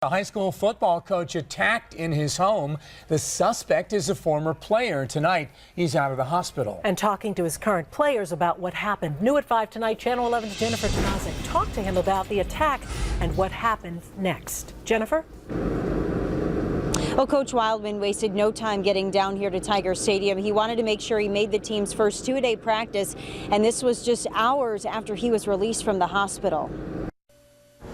A high school football coach attacked in his home. The suspect is a former player. Tonight, he's out of the hospital. And talking to his current players about what happened. New at 5 tonight, Channel 11's Jennifer Tomazic talked to him about the attack and what happened next. Jennifer? Well, Coach Wildman wasted no time getting down here to Tiger Stadium. He wanted to make sure he made the team's first two-a-day practice, and this was just hours after he was released from the hospital.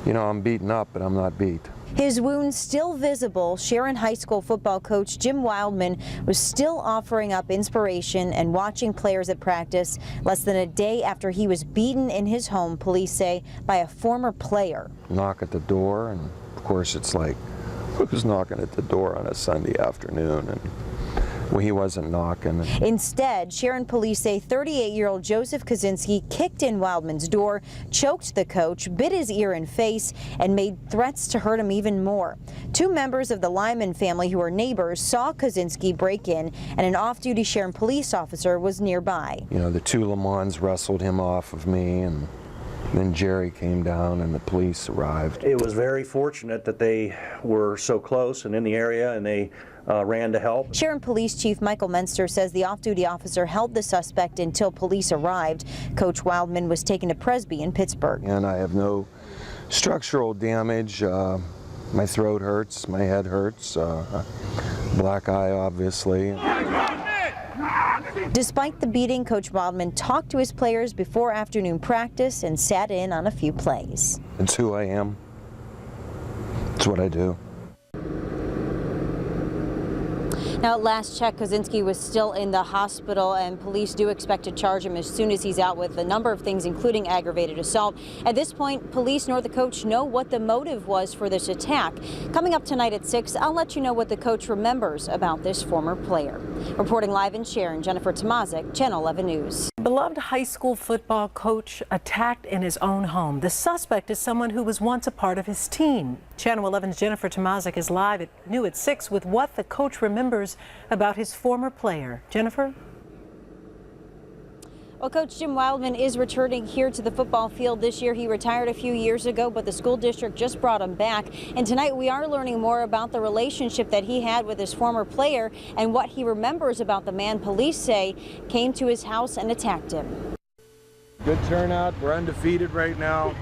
You know, I'm beaten up, but I'm not beat. His wounds still visible, Sharon High School football coach Jim Wildman was still offering up inspiration and watching players at practice less than a day after he was beaten in his home, police say, by a former player. Knock at the door, and of course it's like, who's knocking at the door on a Sunday afternoon? And well, he wasn't knocking. Instead, Sharon police say 38-year-old Joseph Kaczynski kicked in Wildman's door, choked the coach, bit his ear and face, and made threats to hurt him even more. Two members of the Lyman family who are neighbors saw Kaczynski break in, and an off-duty Sharon police officer was nearby. You know, the two Lamons wrestled him off of me, and then Jerry came down and the police arrived. It was very fortunate that they were so close and in the area, and they ran to help. Sharon Police Chief Michael Menster says the off-duty officer held the suspect until police arrived. Coach Wildman was taken to Presby in Pittsburgh. And I have no structural damage. My throat hurts, my head hurts, black eye obviously. Despite the beating, Coach Wildman talked to his players before afternoon practice and sat in on a few plays. It's who I am. It's what I do. Now, at last check, Kaczynski was still in the hospital, and police do expect to charge him as soon as he's out with a number of things, including aggravated assault. At this point, police nor the coach know what the motive was for this attack. Coming up tonight at 6, I'll let you know what the coach remembers about this former player. Reporting live in Sharon, Jennifer Tomazic, Channel 11 News. Beloved high school football coach attacked in his own home. The suspect is someone who was once a part of his team. Channel 11's Jennifer Tomazic is live New at 6 with what the coach remembers about his former player. Jennifer? Well, Coach Jim Wildman is returning here to the football field this year. He retired a few years ago, but the school district just brought him back. And tonight we are learning more about the relationship that he had with his former player and what he remembers about the man police say came to his house and attacked him. Good turnout. We're undefeated right now.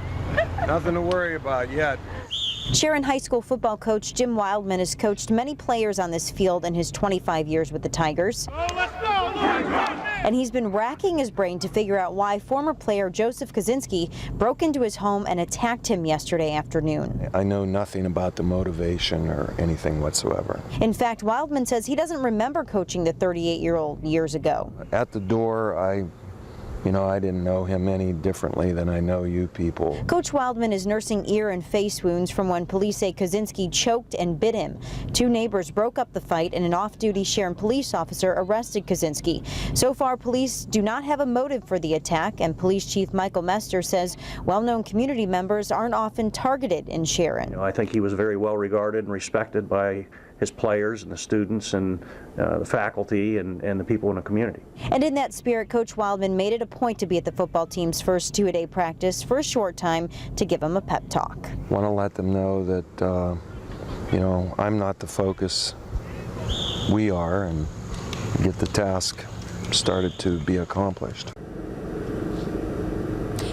Nothing to worry about yet. Sharon High School football coach Jim Wildman has coached many players on this field in his 25 years with the Tigers. And he's been racking his brain to figure out why former player Joseph Kaczynski broke into his home and attacked him yesterday afternoon. I know nothing about the motivation or anything whatsoever. In fact, Wildman says he doesn't remember coaching the 38-year-old years ago. At the door, I didn't know him any differently than I know you people. Coach Wildman is nursing ear and face wounds from when police say Kaczynski choked and bit him. Two neighbors broke up the fight and an off-duty Sharon police officer arrested Kaczynski. So far, police do not have a motive for the attack, and Police Chief Michael Menster says well-known community members aren't often targeted in Sharon. I think he was very well regarded and respected by his players and the students and the faculty and the people in the community. And in that spirit, Coach Wildman made it a point to be at the football team's first two-a-day practice for a short time to give them a pep talk. I want to let them know that, I'm not the focus. We are, and get the task started to be accomplished.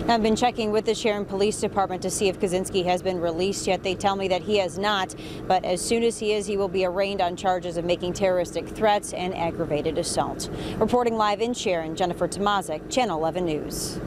I've been checking with the Sharon Police Department to see if Kaczynski has been released yet. They tell me that he has not, but as soon as he is, he will be arraigned on charges of making terroristic threats and aggravated assault. Reporting live in Sharon, Jennifer Tomazic, Channel 11 News.